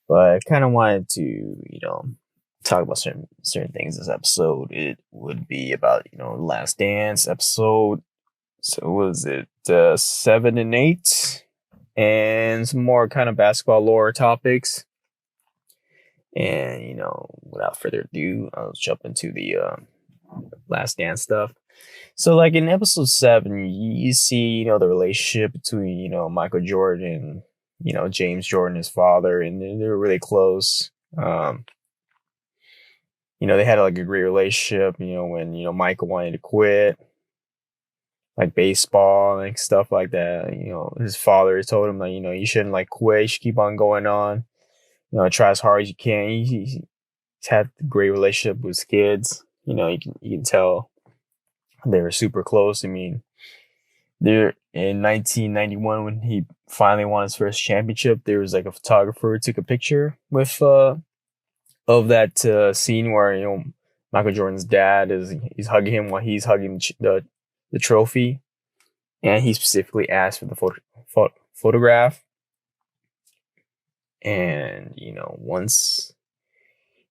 But I kind of wanted to, talk about certain things this episode. It would be about, Last Dance episode. So was it 7 and 8, and some more kind of basketball lore topics. And without further ado, I'll jump into the Last Dance stuff. So, like in episode 7, you see, the relationship between, Michael Jordan, James Jordan, his father, and they're really close. They had like a great relationship, when, Michael wanted to quit, like baseball and stuff like that. His father told him, like, you shouldn't like quit, you should keep on going on, try as hard as you can. He's had a great relationship with his kids. You can tell they were super close. I mean, there in 1991 when he finally won his first championship, there was like a photographer who took a picture with of that scene where Michael Jordan's dad he's hugging him while he's hugging the trophy, and he specifically asked for the photograph. And once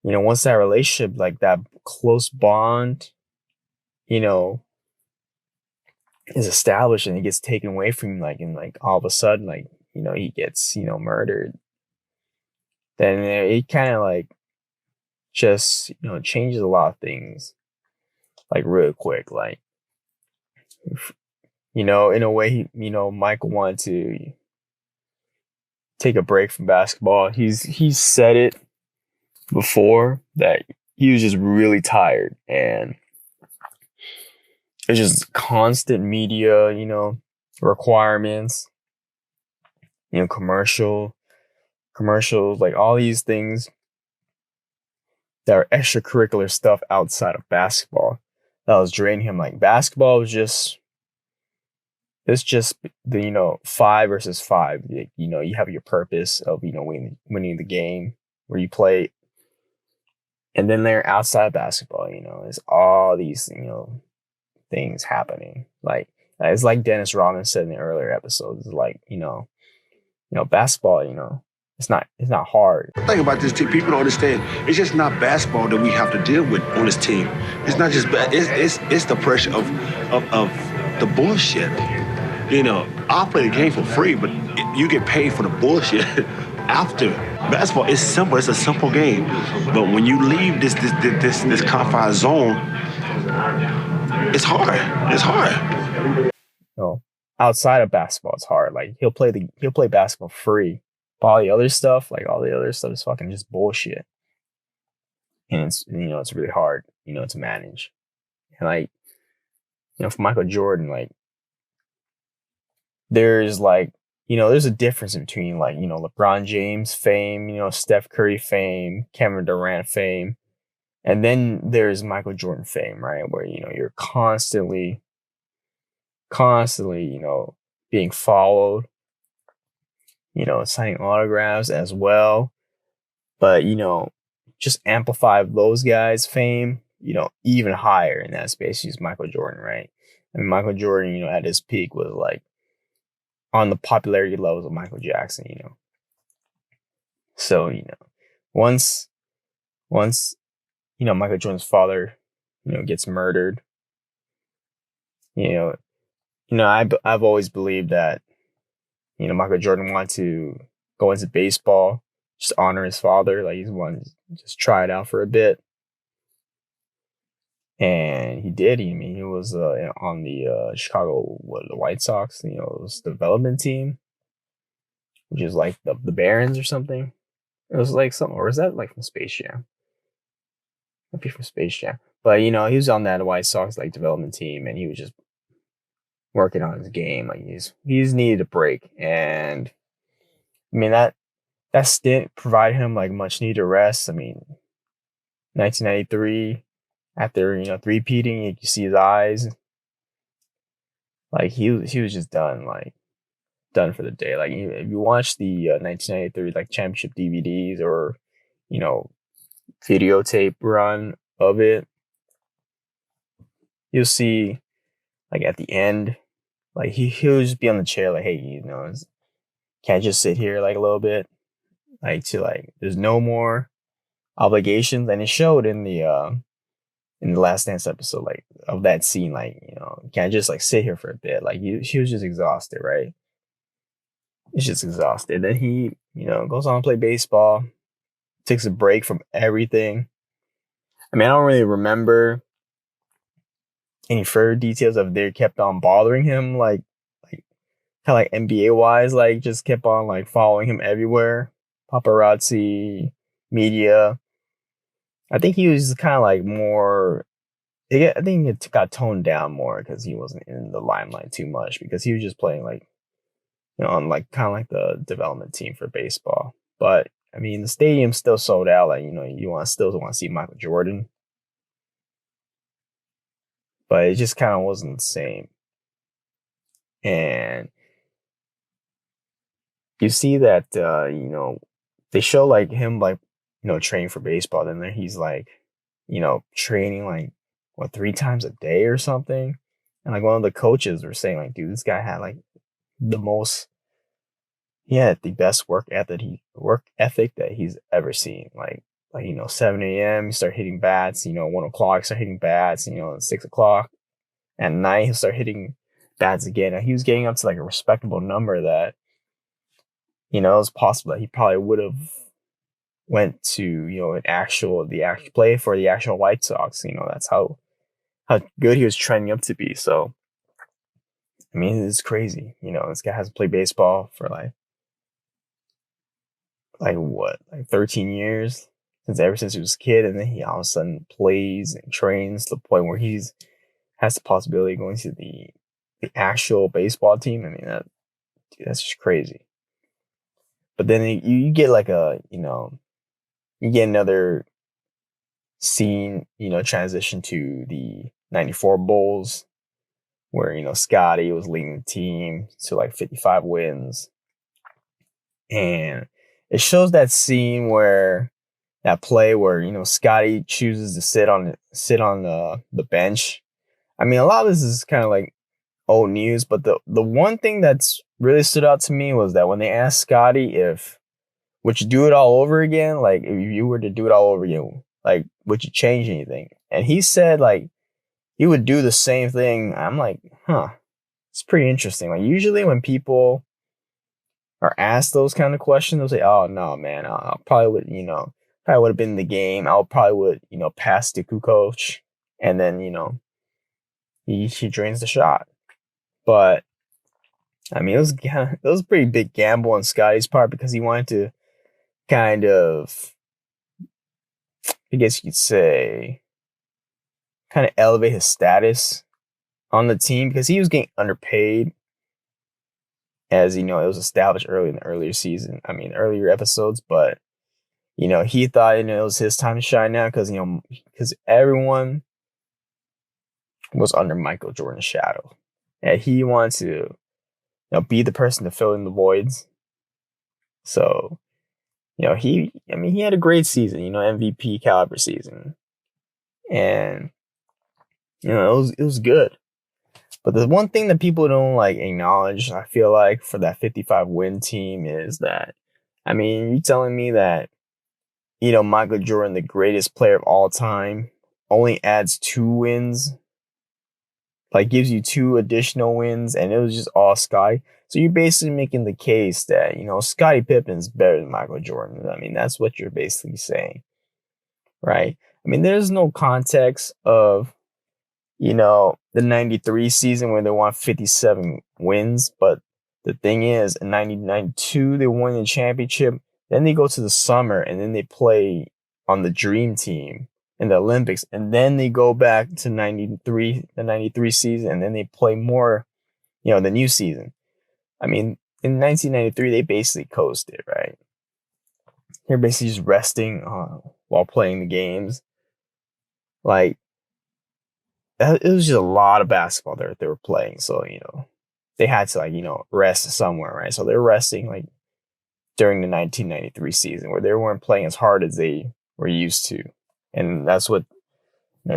that relationship, like that close bond, is established and it gets taken away from him, like, and like all of a sudden, like, he gets, murdered, then it kind of like just, changes a lot of things, like real quick. Like, in a way, Michael wanted to take a break from basketball. He's said it before that he was just really tired, and it's just constant media, requirements, commercials, like all these things that are extracurricular stuff outside of basketball that was draining him. Like basketball was it's just the 5 versus 5. You have your purpose of winning the game where you play, and then they're outside basketball. There's all these things happening. Like it's like Dennis Rodman said in the earlier episodes. It's like basketball. It's not hard. Think about this team. People don't understand. It's just not basketball that we have to deal with on this team. It's not just it's the pressure of the bullshit. I'll play the game for free, but you get paid for the bullshit after. Basketball is simple. It's a simple game, but when you leave this confined zone, it's hard. It's hard. Outside of basketball, it's hard. Like he'll play basketball free. But all the other stuff is fucking just bullshit. And it's really hard, to manage. And like, for Michael Jordan, like there's like, there's a difference between like, LeBron James fame, Steph Curry fame, Kevin Durant fame, and then there's Michael Jordan fame, right? Where, you're constantly, being followed, signing autographs as well. But, just amplify those guys' fame, even higher in that space is Michael Jordan, right? I mean, Michael Jordan, at his peak was like on the popularity levels of Michael Jackson, So, once, Michael Jordan's father, gets murdered, I've always believed that, Michael Jordan wanted to go into baseball, just honor his father. Like he's wanted to just try it out for a bit. And he did. He was on the Chicago the White Sox, it was development team, which is like the Barons or something. It was like something, or is that like from Space Jam? Might be from Space Jam. But he was on that White Sox like development team, and he was just working on his game. Like he's needed a break, and I mean that stint provided him like much needed rest. I mean, 1993. After three-peating, you can see his eyes. Like he was just done, like done for the day. Like if you watch the 1993 like championship DVDs or videotape run of it, you'll see like at the end, like he'll just be on the chair, like, hey, can't just sit here like a little bit. there's no more obligations, and it showed in the Last Dance episode, like of that scene, like, you can't just like sit here for a bit. Like she was just exhausted, right? It's just exhausted. Then he, goes on to play baseball, takes a break from everything. I mean, I don't really remember any further details of they kept on bothering him, like kind of like NBA wise, like just kept on like following him everywhere, paparazzi, media. I think he was kind of like more. I think it got toned down more because he wasn't in the limelight too much because he was just playing like, on like kind of like the development team for baseball. But I mean, the stadium still sold out. Like, you still want to see Michael Jordan, but it just kind of wasn't the same. And you see that, they show like him like, training for baseball. Then he's like, training like 3 times a day or something. And like one of the coaches were saying like, dude, this guy had like he had the best work ethic that he's ever seen. Like 7 a.m. you start hitting bats, 1 o'clock start hitting bats, 6 o'clock at night he'll start hitting bats again. And he was getting up to like a respectable number that, it was possible that he probably would have went to, the actual play for the actual White Sox. That's how good he was trending up to be. So, I mean, it's crazy. This guy hasn't played baseball for like 13 years ever since he was a kid. And then he all of a sudden plays and trains to the point where has the possibility of going to the actual baseball team. I mean, that's just crazy. But then you get like you get another scene, transition to the 94 Bulls where, Scotty was leading the team to like 55 wins. And it shows that scene that play where, Scotty chooses to sit on the bench. I mean, a lot of this is kind of like old news, but the one thing that's really stood out to me was that when they asked Scotty would you do it all over again? Like, if you were to do it all over again, like, would you change anything? And he said, like, he would do the same thing. I'm like, it's pretty interesting. Like, usually when people are asked those kind of questions, they'll say, oh, no, man, I probably would, probably would have been in the game. I probably would, pass to Kukoc. And then, he drains the shot. But, I mean, it was a pretty big gamble on Scotty's part because he wanted to kind of, I guess you could say, kind of elevate his status on the team because he was getting underpaid, as it was established early in the earlier episodes. But he thought it was his time to shine now because everyone was under Michael Jordan's shadow, and he wanted to be the person to fill in the voids. So he had a great season, MVP caliber season. And, it was good. But the one thing that people don't like acknowledge, I feel like, for that 55 win team is that, I mean, you're telling me that, Michael Jordan, the greatest player of all time, only adds 2 wins, like gives you 2 additional wins, and it was just all Scotty. So you're basically making the case that, Scottie Pippen's better than Michael Jordan. I mean, that's what you're basically saying, right? I mean, there's no context of, the 93 season where they won 57 wins. But the thing is, in 1992, they won the championship. Then they go to the summer and then they play on the Dream Team in the Olympics. And then they go back to the 93 season, and then they play more, the new season. I mean, in 1993, they basically coasted, right? They're basically just resting while playing the games. Like, it was just a lot of basketball that they were playing. So, they had to, rest somewhere, right? So they're resting, like, during the 1993 season where they weren't playing as hard as they were used to. And that's what,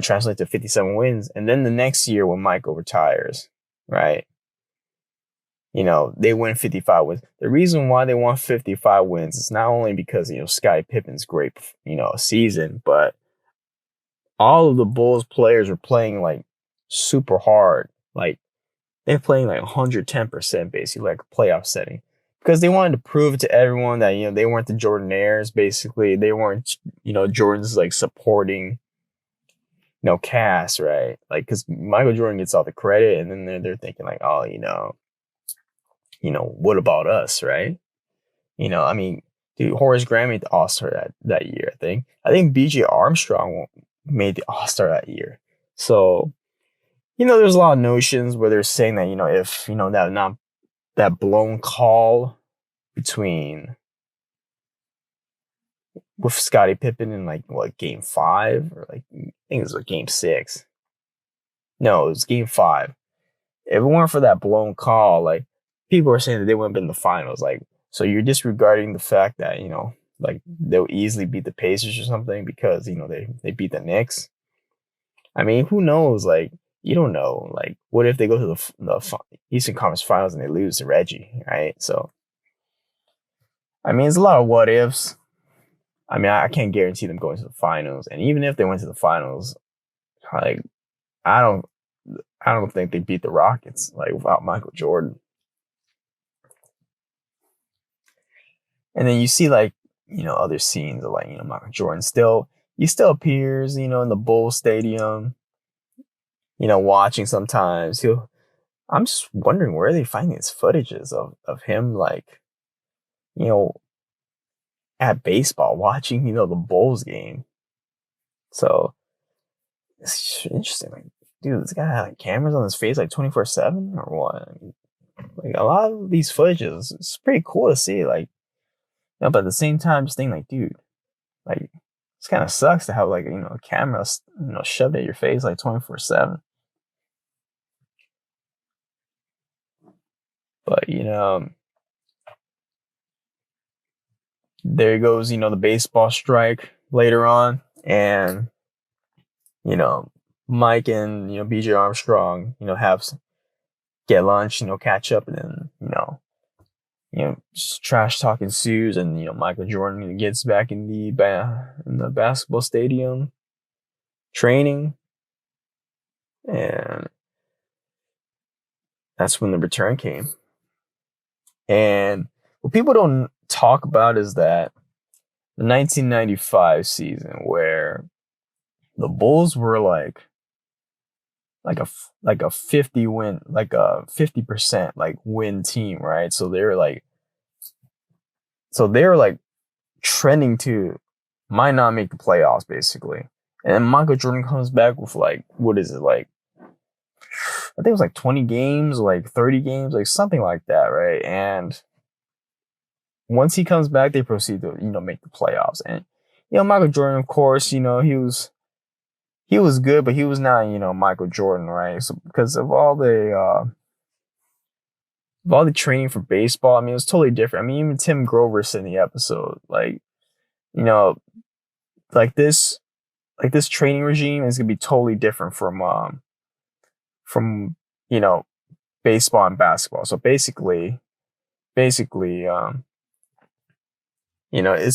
translates to 57 wins. And then the next year when Michael retires, right? they win 55 wins. The reason why they won 55 wins is not only because, Scottie Pippen's great, season, but all of the Bulls players were playing like super hard. Like they're playing like 110% basically, like a playoff setting. Because they wanted to prove to everyone that, they weren't the Jordanaires, basically. They weren't, Jordan's like supporting, cast, right? Like, because Michael Jordan gets all the credit, and then they're thinking like, oh, what about us, right? I mean, dude, Horace Grant made the All-Star that year, I think. I think B.J. Armstrong made the All-Star that year. So, there's a lot of notions where they're saying that, if, that blown call with Scottie Pippen in like what, game 5 or like I think it was like game 6. No, it was game 5. If it weren't for that blown call, like people are saying that they wouldn't have been in the finals. Like, so you're disregarding the fact that, like they'll easily beat the Pacers or something because, they beat the Knicks. I mean, who knows? Like, you don't know. Like, what if they go to the Eastern Conference Finals and they lose to Reggie, right? So, I mean, it's a lot of what ifs. I mean, I can't guarantee them going to the finals, and even if they went to the finals, like, I don't think they beat the Rockets like without Michael Jordan. And then you see like, other scenes of like, Michael Jordan he still appears, in the Bulls Stadium, watching sometimes. I'm just wondering where they find these footages of him, like, at baseball, watching, the Bulls game. So it's interesting. Like, dude, this guy had like cameras on his face like 24/7 or what? I mean, like a lot of these footages, it's pretty cool to see. Like, but at the same time, just think like, dude, like, this kind of sucks to have like, a camera, shoved at your face like 24/7. But, there goes, the baseball strike later on. And, Mike and, BJ Armstrong, get lunch, catch up, and then, trash talk ensues, and, Michael Jordan gets back in the basketball stadium training. And that's when the return came. And what people don't talk about is that the 1995 season where the Bulls were like a 50 win, like a 50% like win team, right? So they were like trending to might not make the playoffs basically. And then Michael Jordan comes back with like, what is it, like, I think it was like 20 games, like 30 games, like something like that, right? And once he comes back, they proceed to, make the playoffs. And, Michael Jordan, of course, he was good, but he was not, Michael Jordan, right? So because of all the training for baseball, I mean, it was totally different. I mean, even Tim Grover said in the episode, like, like this training regime is gonna be totally different from baseball and basketball. So basically, it's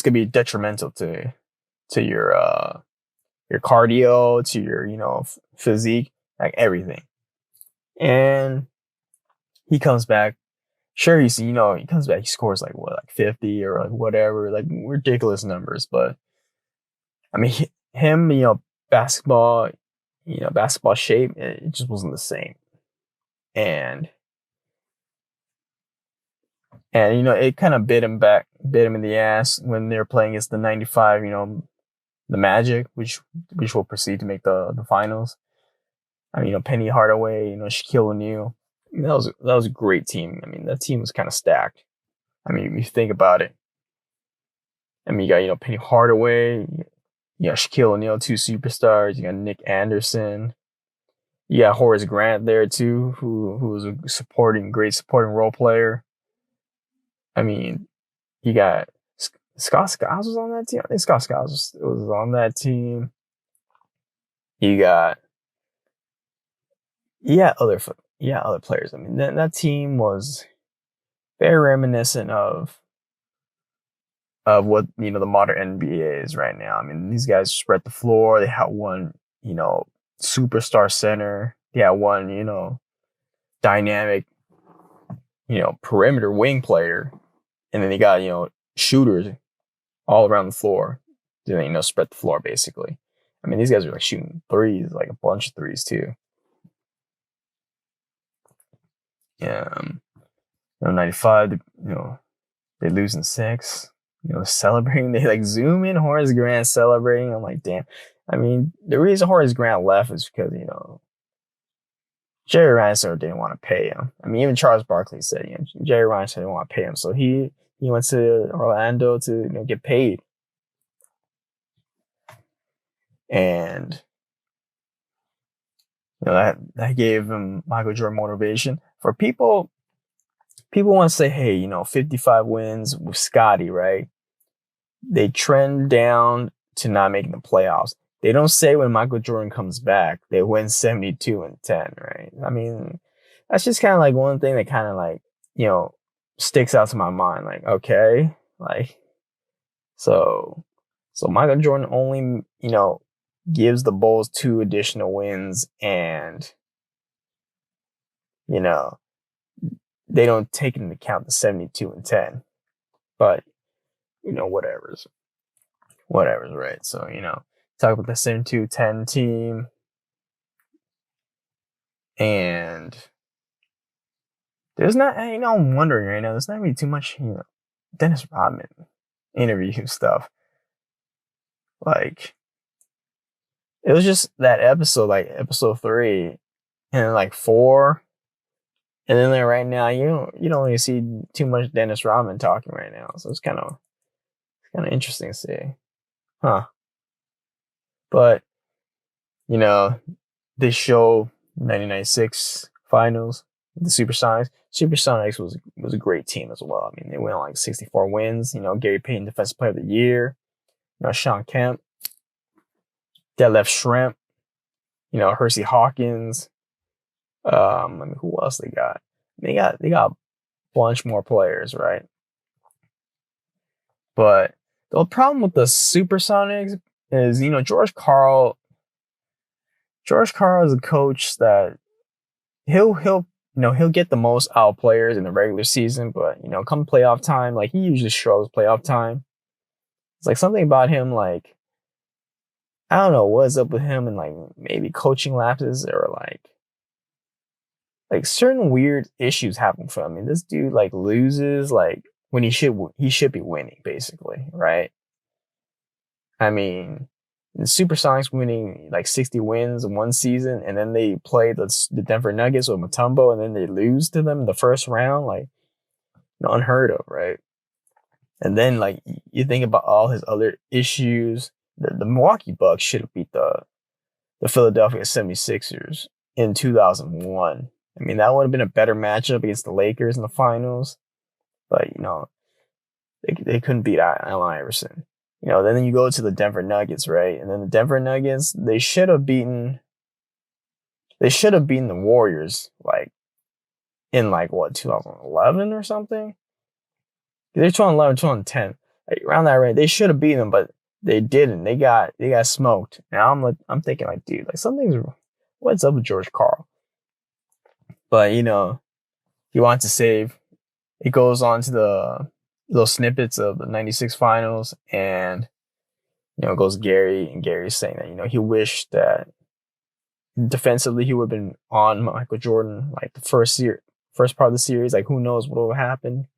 gonna be detrimental to your cardio, to your physique, like everything. And he comes back. Sure, he comes back. He scores like 50 or like whatever, like ridiculous numbers. But I mean, him, basketball shape, it just wasn't the same. And it kind of bit him in the ass when they were playing against the 95, the Magic, which will proceed to make the finals. I mean, Penny Hardaway, Shaquille O'Neal. I mean, that was a great team. I mean, that team was kind of stacked. I mean, if you think about it. I mean, you got, Penny Hardaway, you got Shaquille O'Neal, 2 superstars. You got Nick Anderson. You got Horace Grant there too, who was a great supporting role player. I mean, you got Scott Skiles was on that team. I think Scott Skiles was on that team. You got other players. I mean, that team was very reminiscent of what the modern NBA is right now. I mean, these guys spread the floor. They have one superstar center. They have one dynamic perimeter wing player, and then they got shooters all around the floor. To spread the floor basically. I mean, these guys are like shooting threes, like a bunch of threes too. Yeah, 95. They lose in 6. Celebrating. They like zoom in Horace Grant celebrating. I'm like, damn. I mean, the reason Horace Grant left is because Jerry Reinsdorf didn't want to pay him. I mean, even Charles Barkley said, Jerry Reinsdorf didn't want to pay him, so he went to Orlando to get paid. And that gave him Michael Jordan motivation. For people want to say, hey, 55 wins with Scottie, right? They trend down to not making the playoffs. They don't say when Michael Jordan comes back, they win 72-10, right? I mean, that's just kind of like one thing that kind of like, sticks out to my mind. Like, okay, like, so Michael Jordan only, gives the Bulls 2 additional wins, and, they don't take into account the 72-10. But, whatever's right. So, talk about the 72-10 team. And there's not, I'm wondering right now, there's not really too much, Dennis Rodman interview stuff. Like, it was just that episode, like episode 3, and then like 4. And then right now, you don't really see too much Dennis Rodman talking right now. So it's kind of interesting to see. Huh. But, this show, 1996 finals, the Supersonics. Supersonics was a great team as well. I mean, they went like 64 wins. Gary Payton, Defensive Player of the Year. Shawn Kemp. Detlef Schrempf. Hersey Hawkins. I mean, who else they got? They got a bunch more players, right? But the problem with the Supersonics is, George Karl is a coach that he'll get the most out of players in the regular season, but come playoff time, like he usually struggles playoff time. It's like something about him, like I don't know what's up with him, and like maybe coaching lapses or like certain weird issues happen for him. I mean, this dude like loses like when he should be winning, basically, right? I mean, the Supersonics winning like 60 wins in one season, and then they play the Denver Nuggets with Mutombo, and then they lose to them in the first round, like unheard of, right? And then like you think about all his other issues. The Milwaukee Bucks should have beat the Philadelphia 76ers in 2001. I mean, that would have been a better matchup against the Lakers in the finals. But, they couldn't beat Allen Iverson. Then you go to the Denver Nuggets, right? And then the Denver Nuggets, they should have beaten the Warriors, like, in, like, what, 2011 or something? They're 2011, 2010. Like, around that range. They should have beaten them, but they didn't. They got smoked. And I'm thinking, like, dude, like, what's up with George Karl? But, he wants to save. It goes on to the little snippets of the 96 finals, and, it goes Gary, and Gary's saying that, he wished that defensively he would have been on Michael Jordan, like the first part of the series. Like, who knows what will happen.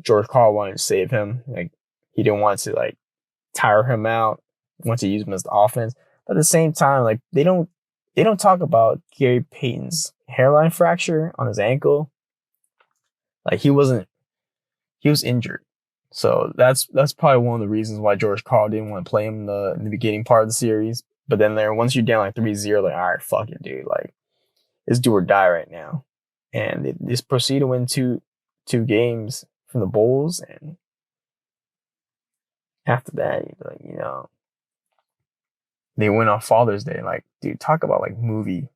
George Karl wanted to save him. Like, he didn't want to, like, tire him out. He wanted to use him as the offense. But at the same time, like, they don't talk about Gary Payton's hairline fracture on his ankle. Like, he was injured. So that's probably one of the reasons why George Karl didn't want to play him in the beginning part of the series. But then once you're down like 3-0, like, all right, fuck it, dude. Like, it's do or die right now. And they just proceed to win two games from the Bulls. And after that, they went on Father's Day. Like, dude, talk about like movie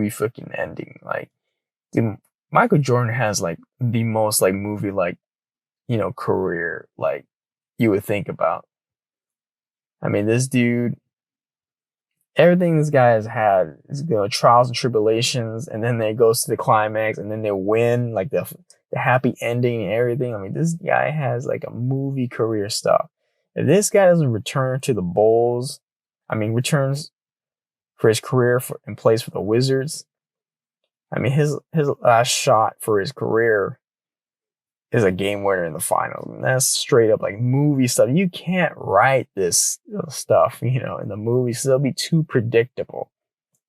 fucking ending. Like, Dude, Michael Jordan has like the most like movie like, career like you would think about. I mean, this dude, everything this guy has had is, trials and tribulations, and then it goes to the climax, and then they win, like the happy ending and everything. I mean, this guy has like a movie career stuff. If this guy doesn't return to the Bulls, returns for his career and plays for the Wizards, I mean, his last shot for his career is a game winner in the finals. And that's straight up like movie stuff. You can't write this stuff, in the movies. It'll be too predictable,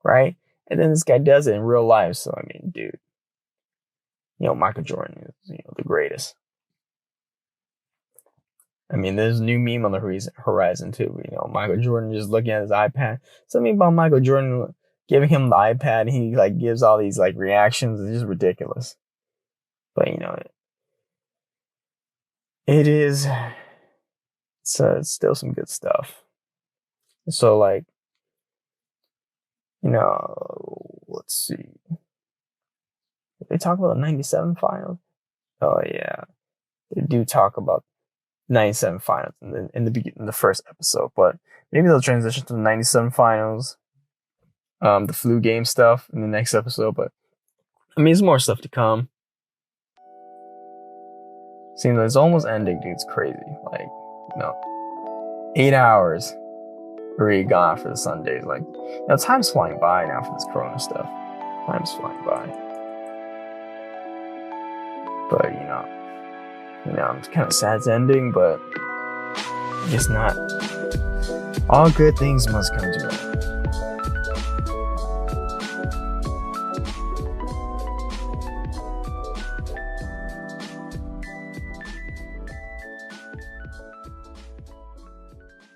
right? And then this guy does it in real life. So, I mean, dude, Michael Jordan is, the greatest. I mean, there's a new meme on the horizon too. Michael Jordan just looking at his iPad. Something about Michael Jordan giving him the iPad, and he like gives all these like reactions. It's just ridiculous. But it's still some good stuff. So like, let's see. Did they talk about the 97 finals? Oh yeah, they do talk about 97 finals in the first episode, but maybe they'll transition to the 97 finals, the flu game stuff in the next episode. But I mean, there's more stuff to come. Seems like it's almost ending, dude. It's crazy. Like, 8 hours already gone for the Sundays. Like, time's flying by now for this Corona stuff. Time's flying by. But, I'm kind of sad it's ending, but I guess not. All good things must come to an end.